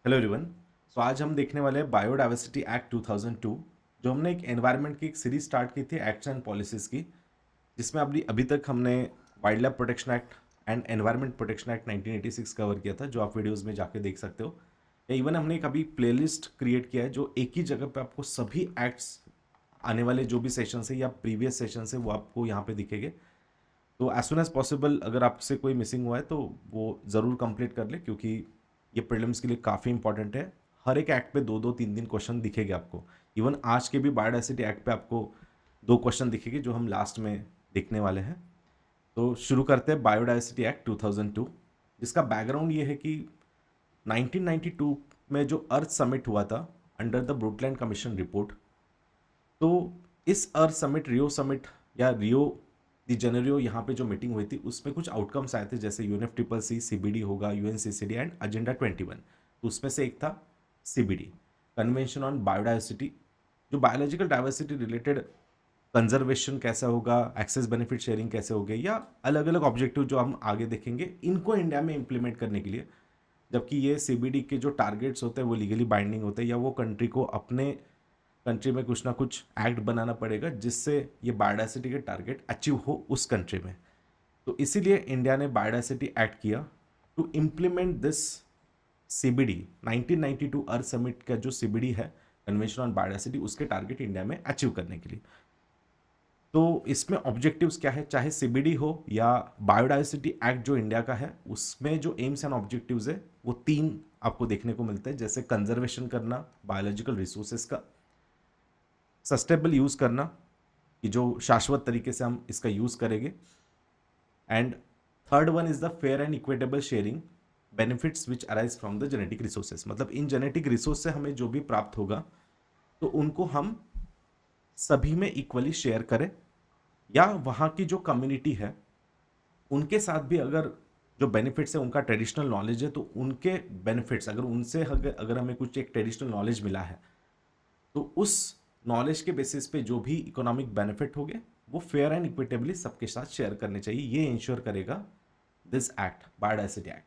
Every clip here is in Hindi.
Hello everyone. सो आज हम देखने वाले हैं बायोडाइवर्सिटी एक्ट 2002, जो हमने एक एनवायरनमेंट की एक सीरीज स्टार्ट की थी एक्ट्स एंड पॉलिसीज़ की, जिसमें अभी अभी तक हमने wild life protection act and environment protection act 1986 cover किया था, जो आप वीडियोस में जाके देख सकते हो। या इवन हमने एक अभी प्लेलिस्ट क्रिएट किया है जो एक ही जगह पे आपको सभी एक्ट्स आने वाले जो भी सेशन है या प्रीवियस सेशन है वो आपको यहाँ पे दिखेंगे। तो एज सुन एज पॉसिबल अगर आपसे कोई मिसिंग हुआ है तो वो ज़रूर कंप्लीट कर ले, क्योंकि ये प्रीलिम्स के लिए काफ़ी इंपॉर्टेंट है। हर एक एक्ट पे दो दो तीन तीन क्वेश्चन दिखेंगे आपको। इवन आज के भी बायोडाइवर्सिटी एक्ट पे आपको दो क्वेश्चन दिखेंगे जो हम लास्ट में देखने वाले हैं। तो शुरू करते हैं बायोडाइवर्सिटी एक्ट 2002, जिसका बैकग्राउंड ये है कि 1992 में जो अर्थ समिट हुआ था अंडर द ब्रूकलैंड कमीशन रिपोर्ट, तो इस अर्थ समिट रियो समिट या रियो दी जेनेरियो यहाँ पे जो मीटिंग हुई थी उसमें कुछ आउटकम्स आए थे, जैसे UNFCCC, CBD होगा, UNCCD एंड एजेंडा 21। तो उसमें से एक था CBD, कन्वेंशन ऑन बायोडाइवर्सिटी, जो बायोलॉजिकल डाइवर्सिटी रिलेटेड कंजर्वेशन कैसा होगा, एक्सेस बेनिफिट शेयरिंग कैसे होगे, या अलग अलग ऑब्जेक्टिव जो हम आगे देखेंगे इनको इंडिया में इंप्लीमेंट करने के लिए। जबकि ये CBD के जो टारगेट्स होते हैं वो लीगली बाइंडिंग होते हैं, या वो कंट्री को अपने कंट्री में कुछ ना कुछ एक्ट बनाना पड़ेगा जिससे ये बायोडाइवर्सिटी के टारगेट अचीव हो उस कंट्री में। तो इसीलिए इंडिया ने बायोडाइवर्सिटी एक्ट किया to implement this CBD। 1992 earth summit का जो CBD है, कन्वेंशन ऑन बायोडाइवर्सिटी, उसके टारगेट इंडिया में अचीव करने के लिए। तो इसमें ऑब्जेक्टिव्स क्या है, चाहे CBD हो या बायोडाइवर्सिटी एक्ट जो इंडिया का है, उसमें जो एम्स एंड ऑब्जेक्टिव्स है वो तीन आपको देखने को मिलते हैं, जैसे कंजर्वेशन करना बायोलॉजिकल रिसोर्सेज का, सस्टेनेबल यूज़ करना कि जो शाश्वत तरीके से हम इसका यूज़ करेंगे, and third one is the fair and equitable sharing benefits which arise from the genetic resources. मतलब इन जेनेटिक रिसोर्स से हमें जो भी प्राप्त होगा तो उनको हम सभी में इक्वली शेयर करें, या वहाँ की जो कम्युनिटी है उनके साथ भी अगर जो बेनिफिट्स है उनका ट्रेडिशनल नॉलेज है तो उनके बेनिफिट्स अगर उनसे अगर हमें कुछ एक ट्रेडिशनल नॉलेज मिला है तो उस नॉलेज के बेसिस पे जो भी इकोनॉमिक बेनिफिट होंगे वो फेयर एंड इक्विटेबली सबके साथ शेयर करने चाहिए। ये इंश्योर करेगा दिस एक्ट, बायोडाइवर्सिटी एक्ट।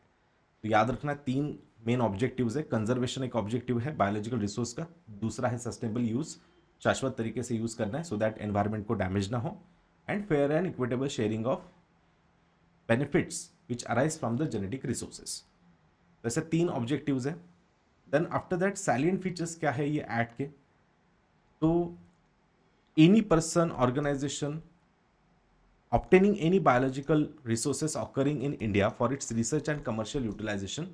तो याद रखना तीन मेन ऑब्जेक्टिव्स है। कंजर्वेशन एक ऑब्जेक्टिव है बायोलॉजिकल रिसोर्स का, दूसरा है सस्टेनेबल यूज, शाश्वत तरीके से यूज करना है सो दैट एनवायरमेंट को डैमेज ना हो, and fair and equitable sharing of benefits which arise from the genetic resources. वैसे तीन ऑब्जेक्टिव्स है। Then after that salient features क्या है ये एक्ट के, तो any person organization obtaining any biological resources occurring in India for its research and commercial utilization,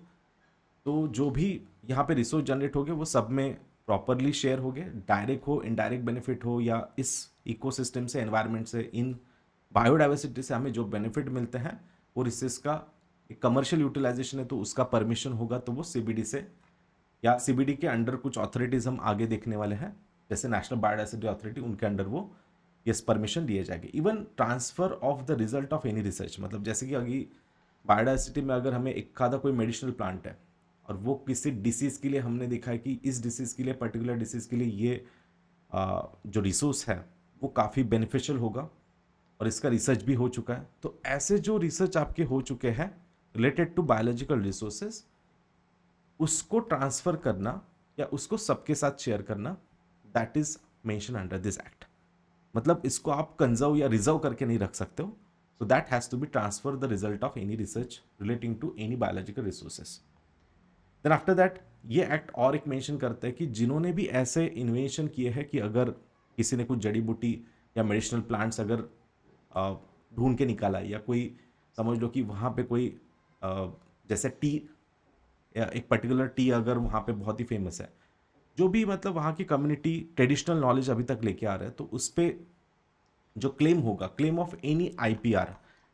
तो जो भी यहाँ पे रिसोर्स जनरेट होंगे वो सब में प्रॉपरली शेयर होंगे, डायरेक्ट हो इनडायरेक्ट बेनिफिट हो, या इस इकोसिस्टम से एनवायरनमेंट से इन बायोडाइवर्सिटी से हमें जो बेनिफिट मिलते हैं वो रिसोर्स का एक कमर्शियल यूटिलाइजेशन है तो उसका परमिशन होगा, तो वो CBD से या CBD के अंडर कुछ अथॉरिटीज हम आगे देखने वाले हैं, जैसे नेशनल बायोडाइवर्सिटी अथॉरिटी, उनके अंडर वो यस परमिशन दिए जाएंगे। Even transfer of the result of any research, मतलब जैसे कि अभी बायोडाइवर्सिटी में अगर हमें एक आधा कोई मेडिसिनल प्लांट है और वो किसी डिसीज़ के लिए हमने देखा है कि इस डिसीज़ के लिए पर्टिकुलर डिसीज़ के लिए ये जो रिसोर्स है वो काफ़ी बेनिफिशियल होगा और इसका रिसर्च भी हो चुका है, तो ऐसे जो रिसर्च आपके हो चुके हैं रिलेटेड टू बायोलॉजिकल रिसोर्सेज, उसको ट्रांसफर करना या उसको सबके साथ शेयर करना, that is mention under this act. मतलब इसको आप कंजर्व या रिजर्व करके नहीं रख सकते हो, so that has to be transfer the result of any research relating to any biological resources. Then after that ये एक्ट और एक मेंशन करता है कि जिन्होंने भी ऐसे इन्वेंशन किए हैं कि अगर किसी ने कुछ जड़ी बूटी या मेडिसिनल प्लांट्स अगर ढूंढ के निकाला, या कोई समझ लो कि वहाँ पे कोई जैसे टी, या एक पर्टिकुलर टी अगर वहाँ पे बहुत ही फेमस है, जो भी मतलब वहाँ की कम्युनिटी ट्रेडिशनल नॉलेज अभी तक लेके आ रहा है, तो उस पर जो क्लेम होगा, claim of any IPR,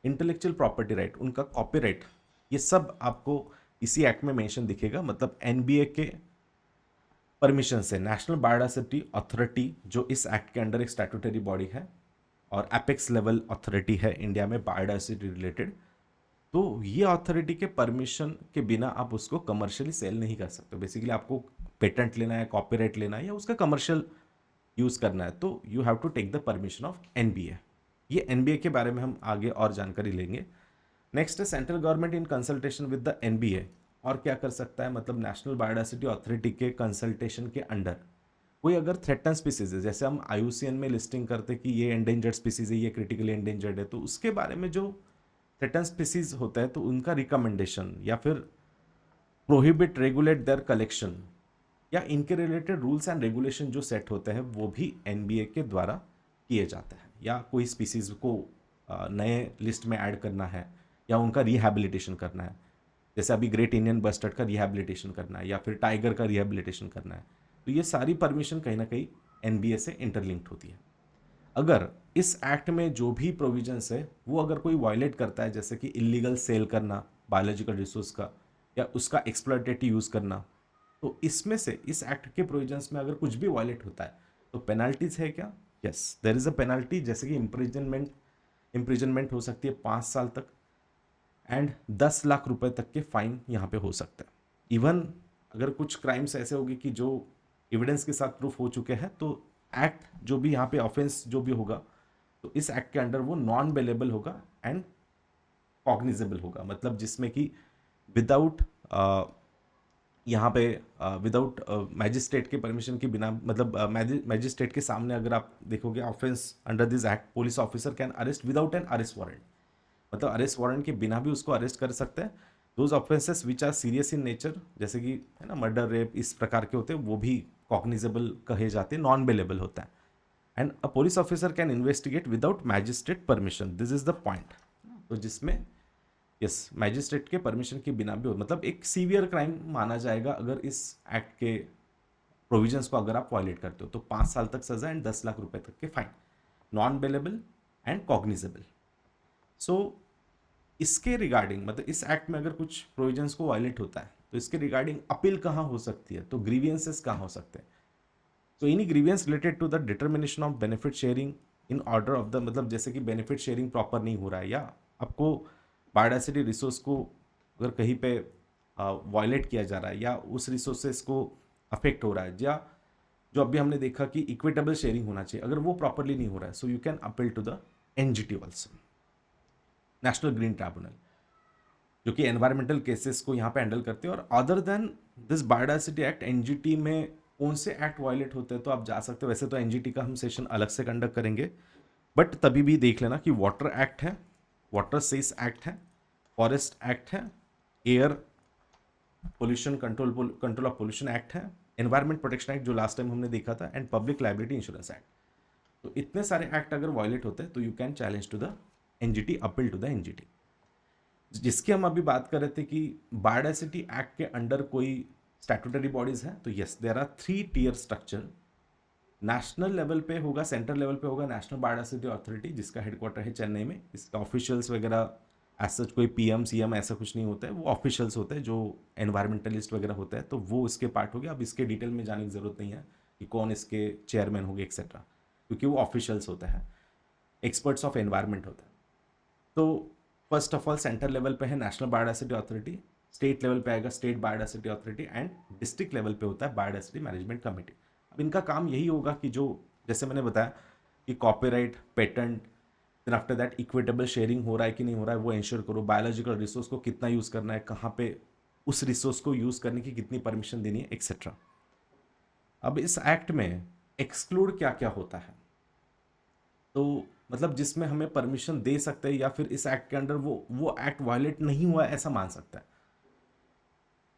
intellectual property right, उनका कॉपीराइट, ये सब आपको इसी एक्ट में मेंशन दिखेगा। मतलब NBA के परमिशन से नेशनल बायोडाइवर्सिटी अथॉरिटी, जो इस एक्ट के अंडर एक स्टैट्यूटरी बॉडी है और एपेक्स लेवल अथॉरिटी है इंडिया में बायोडाइवर्सिटी रिलेटेड, तो ये अथॉरिटी के परमिशन के बिना आप उसको कमर्शियली सेल नहीं कर सकते। बेसिकली आपको पेटेंट लेना है, कॉपीराइट लेना है, या उसका कमर्शियल यूज़ करना है, तो you have to take the permission of NBA। ये NBA के बारे में हम आगे और जानकारी लेंगे। नेक्स्ट है central government in consultation with the NBA और क्या कर सकता है, मतलब नेशनल बायोडायवर्सिटी अथॉरिटी के कंसल्टेशन के अंडर कोई अगर थ्रेटन स्पीसीज है, जैसे हम IUCN में लिस्टिंग करते कि ये एंडेंजर्ड स्पीसीज है, ये क्रिटिकली एंडेंजर्ड है, तो उसके बारे में जो थ्रेटन स्पीसीज होता है तो उनका रिकमेंडेशन या फिर प्रोहिबिट रेगुलेट देयर कलेक्शन या इनके रिलेटेड रूल्स एंड रेगुलेशन जो सेट होते हैं वो भी NBA के द्वारा किए जाते हैं। या कोई स्पीसीज को नए लिस्ट में ऐड करना है या उनका रिहैबिलिटेशन करना है, जैसे अभी ग्रेट इंडियन बस्टर्ड का रिहैबिलिटेशन करना है या फिर टाइगर का रिहैबिलिटेशन करना है, तो ये सारी परमिशन कहीं ना कहीं NBA से इंटरलिंक्ड होती है। अगर इस एक्ट में जो भी प्रोविजंस है वो अगर कोई वायलेट करता है, जैसे कि इलीगल सेल करना बायोलॉजिकल रिसोर्स का या उसका एक्सप्लॉयटेटिव यूज करना, तो इसमें से इस एक्ट के प्रोविजंस में अगर कुछ भी वायलेट होता है तो पेनल्टीज है क्या? Yes, there is a penalty, जैसे कि इम्प्रिजनमेंट हो सकती है 5 साल तक एंड 10 लाख रुपए तक के फाइन यहाँ पे हो सकता है। इवन अगर कुछ क्राइम्स ऐसे होंगे कि जो एविडेंस के साथ प्रूफ हो चुके हैं, तो एक्ट जो भी यहाँ पे ऑफेंस जो भी होगा तो इस एक्ट के अंडर वो नॉन बेलेबल होगा एंड कॉग्निजेबल होगा, मतलब जिसमें कि विदाउट यहाँ पे विदाउट मैजिस्ट्रेट के परमिशन के बिना, मतलब मैजिस्ट्रेट के सामने अगर आप देखोगे offence under this act, police officer can arrest without an arrest warrant, मतलब अरेस्ट वारंट के बिना भी उसको अरेस्ट कर सकते हैं। Those offences which are serious in nature, जैसे कि है ना मर्डर रेप इस प्रकार के होते हैं, वो भी कॉग्निजेबल कहे जाते हैं, नॉन बेलेबल होता है। And a police officer can investigate without magistrate permission, this is the point. तो जिसमें यस मैजिस्ट्रेट के परमिशन के बिना भी हो, मतलब एक सीवियर क्राइम माना जाएगा अगर इस एक्ट के प्रोविजंस को अगर आप वायलेट करते हो, तो 5 साल तक सजा एंड 10 लाख रुपए तक के fine, non bailable and cognizable. So इसके रिगार्डिंग, मतलब इस एक्ट में अगर कुछ प्रोविजंस को वायलेट होता है तो इसके रिगार्डिंग अपील कहाँ हो सकती है, तो ग्रीवियंसेस कहाँ हो सकते हैं? तो any grievance related to the determination of benefit sharing in order of the, मतलब जैसे कि बेनिफिट शेयरिंग प्रॉपर नहीं हो रहा है या आपको बायोडायवर्सिटी रिसोर्स को अगर कहीं पे वायलेट किया जा रहा है या उस रिसोर्सेस को अफेक्ट हो रहा है, या जो अभी हमने देखा कि इक्विटेबल शेयरिंग होना चाहिए, अगर वो प्रॉपरली नहीं हो रहा है, so you can appeal to the NGT also, national green tribunal, जो कि एनवायरमेंटल केसेस को यहाँ पे हैंडल करते हैं। और other than this biodiversity act, NGT में कौन से एक्ट वायलेट होते हैं तो आप जा सकते हो। वैसे तो NGT का हम सेशन अलग से कंडक्ट करेंगे, बट तभी भी देख लेना कि वाटर एक्ट है, वाटर सेस एक्ट है, फॉरेस्ट एक्ट है, air pollution control of pollution act है, एनवायरमेंट प्रोटेक्शन एक्ट जो लास्ट टाइम हमने देखा था, and public liability insurance act. तो इतने सारे एक्ट अगर वायलेट होते हैं तो you can challenge to the NGT, appeal to the NGT। जिसकी हम अभी बात कर रहे थे कि बायोडायवर्सिटी एक्ट के अंडर कोई स्टैट्यूटरी बॉडीज है, तो yes there are 3 tier structure. National level पे होगा, सेंट्रल लेवल पे होगा नेशनल बायोडायवर्सिटी अथॉरिटी, जिसका हेडक्वार्टर है चेन्नई में। इसका ऑफिशियल्स वगैरह एज सच कोई PM CM ऐसा कुछ नहीं होता है, वो ऑफिशियल्स होते हैं जो एनवायरमेंटलिस्ट वगैरह होते हैं, तो वो इसके पार्ट हो गया। अब इसके डिटेल में जाने की जरूरत नहीं है कि कौन इसके चेयरमैन होंगे एक्सेट्रा, क्योंकि वो ऑफिशियल्स होते हैं, एक्सपर्ट्स ऑफ एनवायरमेंट होते हैं। तो first of all central level पे है national biodiversity authority, state level पे आएगा state biodiversity authority, and district level पे होता है बायोडायवर्सिटी मैनेजमेंट कमेटी। अब इनका काम यही होगा कि जो जैसे मैंने बताया कि copyright, patent, then after that equitable sharing हो रहा है कि नहीं हो रहा है वो इंश्योर करो, बायोलॉजिकल रिसोर्स को कितना यूज़ करना है, कहाँ पे उस रिसोर्स को यूज़ करने की कितनी परमिशन देनी है, एक्सेट्रा। अब इस एक्ट में एक्सक्लूड क्या क्या होता है, तो मतलब जिसमें हमें परमिशन दे सकते हैं या फिर इस एक्ट के अंडर वो एक्ट वायलेट नहीं हुआ ऐसा मान सकता है।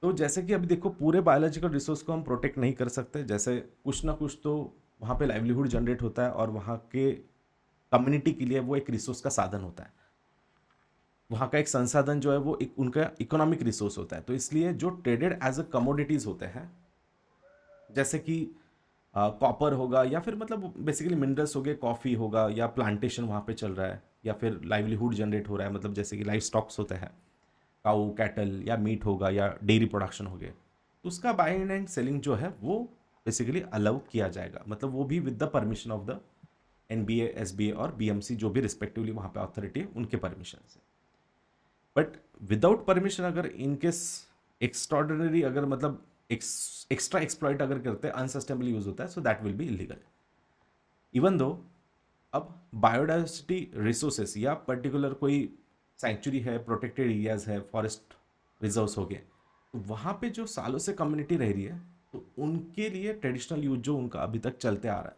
तो जैसे कि अभी देखो पूरे बायोलॉजिकल रिसोर्स को हम प्रोटेक्ट नहीं कर सकते, जैसे कुछ ना कुछ तो वहाँ पे लाइवलीहुड जनरेट होता है और वहाँ के कम्युनिटी के लिए वो एक रिसोर्स का साधन होता है, वहाँ का एक संसाधन जो है वो एक उनका इकोनॉमिक रिसोर्स होता है। तो इसलिए जो ट्रेडेड एज अ कमोडिटीज होते हैं, जैसे कि कॉपर होगा या फिर मतलब बेसिकली मिनरल्स हो गए, कॉफ़ी होगा या प्लांटेशन वहाँ पे चल रहा है या फिर लाइवलीहुड जनरेट हो रहा है, मतलब जैसे कि लाइफ स्टॉक्स होते हैं, काऊ कैटल या मीट होगा या डेयरी प्रोडक्शन हो गए, तो उसका बाइंग एंड सेलिंग जो है वो बेसिकली अलाउ किया जाएगा, मतलब वो भी with the permission of the NBA SBA और BMC जो भी रिस्पेक्टिवली वहाँ पे अथॉरिटी है उनके परमिशन से। बट विदाउट परमिशन अगर इनकेस एक्स्ट्रॉर्डिनरी अगर मतलब एक्स्ट्रा एक्सप्लॉइट अगर करते हैं, अनसस्टेनेबल यूज होता है, so that will be illegal. Even though अब बायोडाइवर्सिटी रिसोर्सेस या पर्टिकुलर कोई सेंचुरी है, प्रोटेक्टेड एरियाज है, फॉरेस्ट रिजर्व्स हो गए, तो वहाँ पे जो सालों से कम्युनिटी रह रही है, तो उनके लिए ट्रेडिशनल यूज जो उनका अभी तक चलते आ रहा है,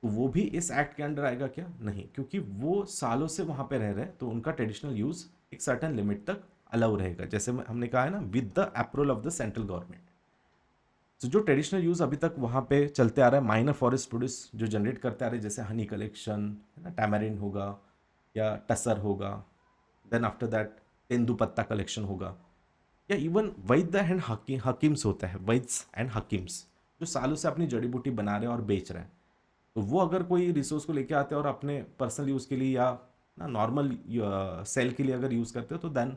तो वो भी इस एक्ट के अंडर आएगा क्या? नहीं, क्योंकि वो सालों से वहाँ पे रह रहे हैं, तो उनका ट्रेडिशनल यूज एक सर्टेन लिमिट तक अलाउ रहेगा, जैसे हमने कहा है ना, with the approval of the central government. तो जो ट्रेडिशनल यूज अभी तक वहाँ पे चलते आ रहा है, माइनर फॉरेस्ट प्रोड्यूस जो जनरेट करते आ रहे हैं, जैसे हनी कलेक्शन है ना, टैमरिन होगा या टसर होगा, देन आफ्टर दैट तेंदुपत्ता कलेक्शन होगा, या इवन वैद्य एंड हकीम्स होता है, वैद्स एंड हकीम्स जो सालों से अपनी जड़ी बूटी बना रहे हैं और बेच रहे हैं, तो वो अगर कोई रिसोर्स को लेके आते हैं और अपने पर्सनल यूज़ के लिए या ना नॉर्मल सेल के लिए अगर यूज़ करते हो, तो देन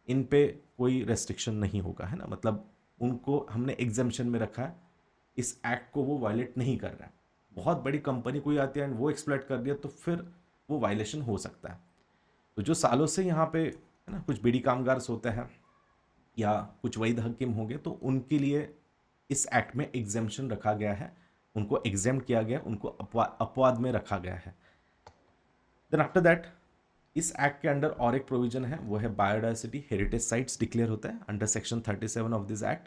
इन पे कोई रेस्ट्रिक्शन नहीं होगा, है ना, मतलब उनको हमने एग्जाम्पशन में रखा है, इस एक्ट को वो वायलेट नहीं कर रहा है। बहुत बड़ी कंपनी कोई आती है एंड वो एक्सप्लॉइट कर दिया, तो फिर वो वायलेशन हो सकता है। तो जो सालों से यहाँ पे है ना कुछ बीड़ी कामगार होते हैं या कुछ वैध हकीम होंगे, तो उनके लिए इस एक्ट में एग्जाम्पशन रखा गया है, उनको एग्जाम किया गया, उनको अपवाद में रखा गया है। देन आफ्टर दैट इस एक्ट के अंडर और एक प्रोविजन है, वो है बायोडाइवर्सिटी हेरिटेज साइट्स डिक्लेयर होता है under section 37 of this act.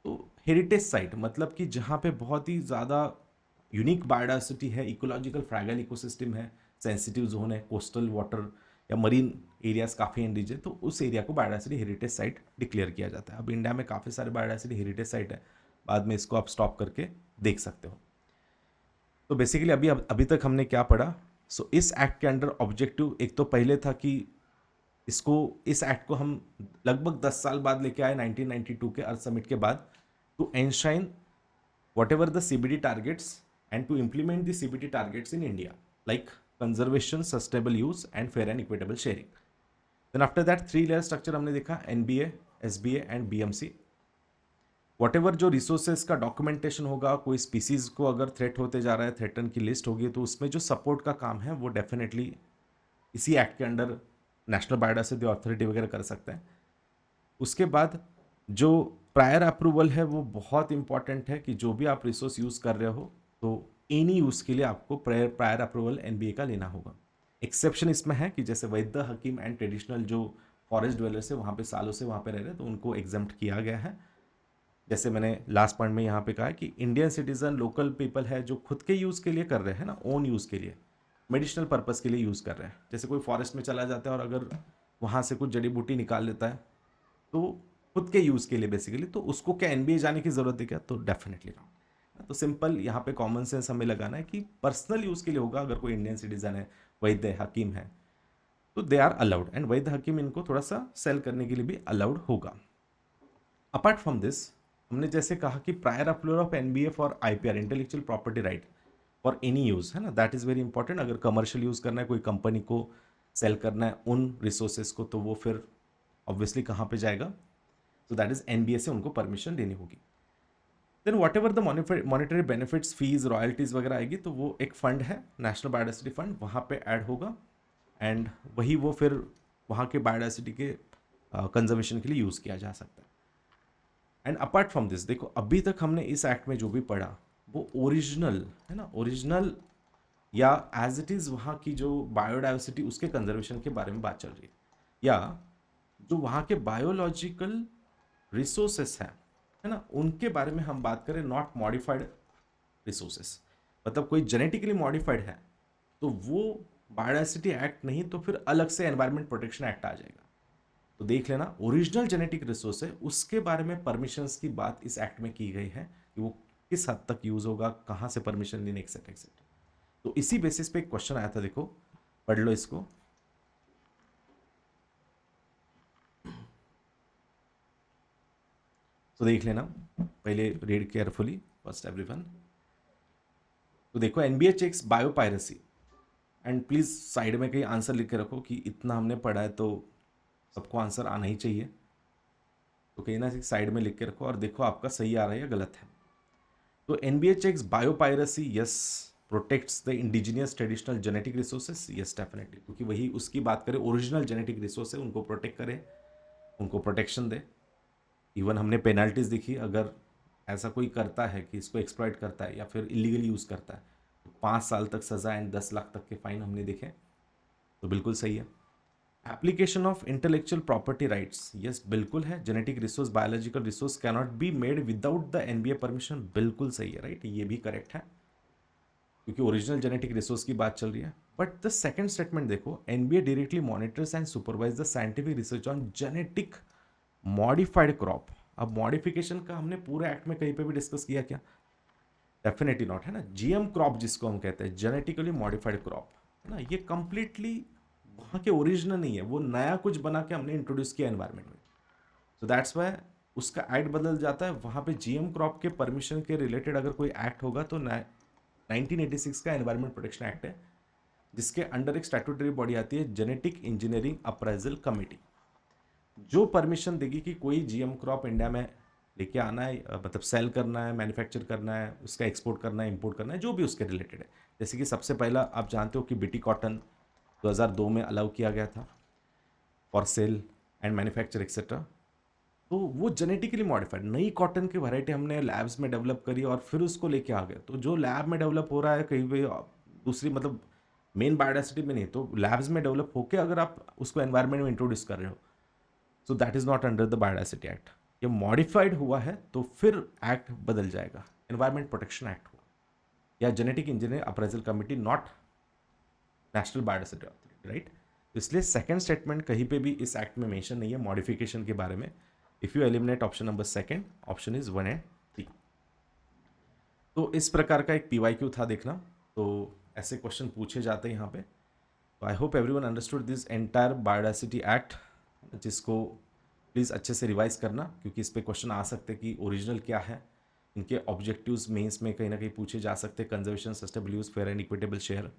तो हेरिटेज साइट मतलब कि जहाँ पे बहुत ही ज़्यादा यूनिक बायोडाइवर्सिटी है, इकोलॉजिकल फ्रैगल इकोसिस्टम है, सेंसिटिव जोन है, कोस्टल वाटर या मरीन एरियाज काफ़ी एंड रीजन, तो उस एरिया को बायोडाइवर्सिटी हेरिटेज साइट डिक्लेयर किया जाता है। अब इंडिया में काफ़ी सारे बायोडाइवर्सिटी हेरिटेज साइट है, बाद में इसको आप स्टॉप करके देख सकते हो। तो बेसिकली अभी तक हमने क्या पढ़ा? सो इस एक्ट के अंडर ऑब्जेक्टिव एक तो पहले था कि इसको इस एक्ट को हम लगभग 10 साल बाद लेके आए 1992 के अर्थ समिट के बाद, to एंशाइन whatever the CBD targets and to implement the CBD targets in India, like conservation, sustainable use, and fair and equitable sharing. Then after that 3 layer structure हमने देखा, NBA, SBA and BMC. Whatever जो रिसोर्सेज का डॉक्यूमेंटेशन होगा, कोई स्पीसीज को अगर थ्रेट होते जा रहा है, थ्रेटन की लिस्ट होगी, तो उसमें जो सपोर्ट का काम है वो डेफिनेटली इसी एक्ट के अंडर नेशनल बायोडाइवर्सिटी अथॉरिटी वगैरह कर सकते हैं। उसके बाद जो प्रायर अप्रूवल है वो बहुत इंपॉर्टेंट है, कि जो भी आप रिसोर्स यूज़ कर रहे हो, तो एनी यूज़ के लिए आपको प्रायर अप्रूवल एनबीए का लेना होगा। एक्सेप्शन इसमें है कि जैसे वैद्य हकीम एंड ट्रेडिशनल जो फॉरेस्ट ड्वेलर्स है वहाँ पे सालों से वहाँ पे रह रहे हैं, तो उनको एग्जाम्प्ट किया गया है। जैसे मैंने लास्ट पॉइंट में यहाँ पे कहा कि इंडियन सिटीजन लोकल पीपल है जो खुद के यूज़ के लिए कर रहे हैं ना, ओन यूज़ के लिए, मेडिसिनल पर्पज़ के लिए यूज़ कर रहे हैं। जैसे कोई फॉरेस्ट में चला जाता है और अगर वहाँ से कुछ जड़ी बूटी निकाल लेता है, तो खुद के यूज़ के लिए बेसिकली, तो उसको क्या एनबीए जाने की ज़रूरत है क्या? तो डेफिनेटली नॉट। तो सिंपल यहाँ पे कॉमन सेंस हमें लगाना है कि पर्सनल यूज़ के लिए होगा। अगर कोई इंडियन सिटीजन है, वैद्य हकीम है, तो दे आर अलाउड, एंड वैद्य हकीम इनको थोड़ा सा सेल करने के लिए भी अलाउड होगा। अपार्ट फ्रॉम दिस, हमने जैसे कहा कि prior approval of NBA for IPR, intellectual property right for any use, है ना, दैट इज़ वेरी इंपॉर्टेंट। अगर कमर्शियल यूज़ करना है, कोई कंपनी को सेल करना है उन रिसोर्सेज को, तो वो फिर ऑब्वियसली कहाँ पे जाएगा? तो दैट इज एनबीए से उनको परमिशन देनी होगी। Then whatever the monetary benefits, fees, royalties वगैरह आएगी, तो वो एक फंड है नेशनल बायोडाइवर्सिटी फंड, वहाँ पे ऐड होगा, एंड वही वो फिर वहाँ के बायोडाइवर्सिटी के कंजर्वेशन के लिए यूज़ किया जा सकता है। एंड अपार्ट फ्रॉम दिस, देखो अभी तक हमने इस एक्ट में जो भी पढ़ा वो ओरिजिनल है ना, ओरिजिनल या एज इट इज़ वहाँ की जो बायोडाइवर्सिटी उसके कंजर्वेशन के बारे में बात चल रही है, या जो वहाँ के बायोलॉजिकल रिसोर्सेस हैं, है ना, उनके बारे में हम बात करें, नॉट मॉडिफाइड रिसोर्सेस। मतलब कोई जेनेटिकली मॉडिफाइड है तो वो बायोडाइवर्सिटी एक्ट नहीं, तो फिर अलग से एनवायरमेंट प्रोटेक्शन एक्ट आ जाएगा। तो देख लेना, ओरिजिनल जेनेटिक रिसोर्स है उसके बारे में परमिशंस की बात इस एक्ट में की गई है, कि वो किस हद तक यूज होगा, कहाँ से परमिशन लेने, एक्सेट्रा एक्सेट्रा। तो इसी बेसिस पे एक क्वेश्चन आया था, देखो पढ़ लो इसको। तो देख लेना, पहले रीड केयरफुली फर्स्ट एवरीवन। तो देखो, NBA checks biopiracy, and please side में कहीं आंसर लिख के रखो, कि इतना हमने पढ़ा है तो सबको आंसर आना ही चाहिए, तो कहीं ना साइड में लिख के रखो और देखो आपका सही आ रहा है या गलत है। तो NBA checks biopiracy, yes. Protects the indigenous traditional genetic resources, yes definitely, क्योंकि वही उसकी बात करें, ओरिजिनल जेनेटिक रिसोर्स है उनको प्रोटेक्ट करे, उनको प्रोटेक्शन दे। इवन हमने पेनल्टीज देखी, अगर ऐसा कोई करता है कि इसको एक्सप्लॉइट करता है या फिर इलीगली यूज़ करता है, तो 5 साल तक सज़ा एंड 10 लाख तक के फाइन हमने देखे, तो बिल्कुल सही है। Application of intellectual property rights, yes बिल्कुल है। Genetic resource, biological resource cannot be made without the NBA permission, बिल्कुल सही है, राइट, ये भी करेक्ट है क्योंकि ओरिजिनल जेनेटिक रिसोर्स की बात चल रही है। बट द सेकंड स्टेटमेंट देखो, NBA directly monitors and supervise the scientific research on genetic modified crop. अब मॉडिफिकेशन का हमने पूरे एक्ट में कहीं पे भी डिस्कस किया क्या? डेफिनेटली नॉट, है ना। जीएम क्रॉप जिसको हम कहते हैं, जेनेटिकली मॉडिफाइड क्रॉप, है ना, ये कंप्लीटली वहाँ के ओरिजिनल नहीं है, वो नया कुछ बना के हमने इंट्रोड्यूस किया एनवायरमेंट में। सो दैट्स वाई उसका एक्ट बदल जाता है। वहाँ पे जीएम क्रॉप के परमिशन के रिलेटेड अगर कोई एक्ट होगा तो 1986 का एनवायरमेंट प्रोटेक्शन एक्ट है, जिसके अंडर एक स्टैट्यूटरी बॉडी आती है, जेनेटिक इंजीनियरिंग अप्राइजल कमेटी, जो परमिशन देगी कि कोई जीएम क्रॉप इंडिया में लेके आना है, मतलब सेल करना है, मैन्युफैक्चर करना है, उसका एक्सपोर्ट करना है, इंपोर्ट करना है, जो भी उसके रिलेटेड है। जैसे कि सबसे पहला आप जानते हो कि बीटी कॉटन 2002 में अलाउ किया गया था for sale and manufacture etcetera. तो वो जेनेटिकली मॉडिफाइड नई कॉटन की वैरायटी हमने लैब्स में डेवलप करी और फिर उसको लेके आ गए। तो जो लैब में डेवलप हो रहा है कहीं भी दूसरी, मतलब मेन बायोडाइवर्सिटी में नहीं, तो लैब्स में डेवलप होकर अगर आप उसको एनवायरमेंट में इंट्रोड्यूस कर रहे हो, so that is not under the biodiversity act. ये मॉडिफाइड हुआ है तो फिर एक्ट बदल जाएगा, एनवायरमेंट प्रोटेक्शन एक्ट हुआ या genetic engineering appraisal committee, not national biodiversity authority, right. तो इसलिए सेकंड स्टेटमेंट कहीं पे भी इस एक्ट में मेंशन नहीं है मॉडिफिकेशन के बारे में। If you eliminate option number second, option is 1 and 3। तो इस प्रकार का एक पीवाईक्यू था देखना, तो ऐसे क्वेश्चन पूछे जाते हैं यहाँ पे। तो I hope everyone understood this entire biodiversity act, जिसको प्लीज़ अच्छे से रिवाइज करना क्योंकि इस पे क्वेश्चन आ सकते हैं कि ओरिजिनल क्या है, इनके ऑब्जेक्टिव्स मेंस में कहीं ना कहीं पूछे जा सकते हैं, conservation, sustainable use, fair and equitable share.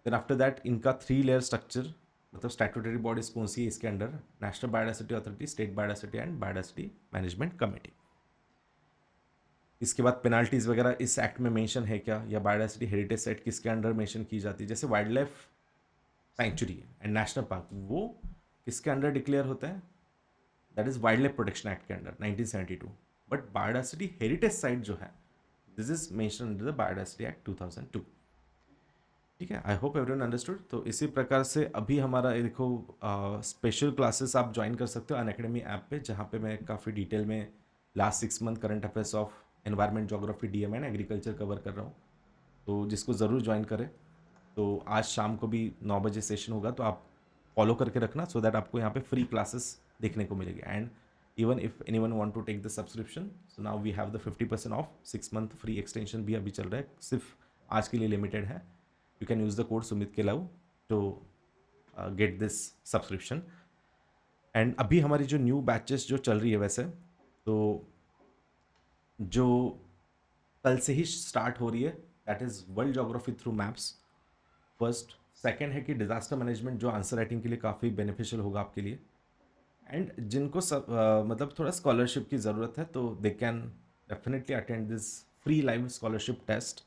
Then after that इनका 3 लेयर स्ट्रक्चर, मतलब स्टैट्यूटरी बॉडीज कौन सी है इसके under, national biodiversity authority, state biodiversity and biodiversity management committee. इसके बाद पेनाल्टीज वगैरह इस एक्ट में मेंशन है क्या, या बायोडाइवर्सिटी हेरिटेज साइट किसके अंडर मेंशन की जाती है, जैसे wild life sanctuary and national park, वो किसके अंडर डिक्लेयर होता है, that is wild life protection act के under 1972। But biodiversity heritage site जो है, this is mention under the biodiversity act 2002। ठीक है, आई होप एवरीवन अंडरस्टूड। तो इसी प्रकार से अभी हमारा ये देखो स्पेशल क्लासेस आप ज्वाइन कर सकते हो अनअकैडमी ऐप पे, जहाँ पे मैं काफ़ी डिटेल में last 6 month current affairs of environment, geography, DM and agriculture cover कर रहा हूँ। तो जिसको ज़रूर ज्वाइन करें। तो आज शाम को भी 9 बजे सेशन होगा, तो आप फॉलो करके रखना सो दैट आपको यहाँ पे फ्री क्लासेस देखने को मिलेगी। And even if anyone want to take the subscription, so now we have the 50% of 6 month free extension भी अभी चल रहा है, सिर्फ आज के लिए लिमिटेड है। You can use the code Sumit Ke Love to get this subscription. And अभी हमारी जो न्यू बैचेस जो चल रही है, वैसे तो जो कल से ही स्टार्ट हो रही है, that is world geography through maps first. Second है कि डिजास्टर मैनेजमेंट, जो आंसर राइटिंग के लिए काफ़ी बेनिफिशियल होगा आपके लिए। एंड जिनको मतलब थोड़ा स्कॉलरशिप की ज़रूरत है, तो they can definitely attend this free live scholarship test,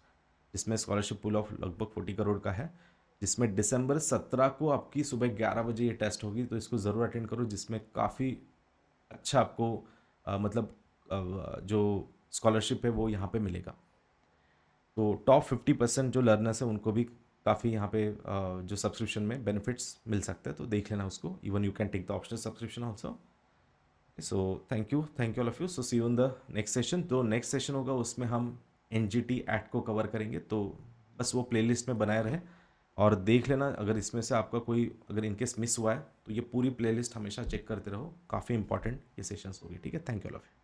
जिसमें स्कॉलरशिप पूल ऑफ लगभग 40 करोड़ का है, जिसमें दिसंबर 17 को आपकी सुबह 11 बजे ये टेस्ट होगी। तो इसको ज़रूर अटेंड करो, जिसमें काफ़ी अच्छा आपको मतलब जो स्कॉलरशिप है वो यहाँ पे मिलेगा। तो टॉप 50% जो लर्नर्स हैं उनको भी काफ़ी यहाँ पे जो सब्सक्रिप्शन में बेनिफिट्स मिल सकते हैं, तो देख लेना उसको। Even you can take the optional subscription also. So thank you all of you. So see you in the next session. तो नेक्स्ट सेशन होगा उसमें हम NGT एक्ट को कवर करेंगे, तो बस वो प्लेलिस्ट में बनाए रहे और देख लेना। अगर इसमें से आपका कोई अगर इनकेस मिस हुआ है तो ये पूरी प्लेलिस्ट हमेशा चेक करते रहो, काफ़ी इंपॉर्टेंट ये सेशंस होगी। ठीक है, thank you all of you.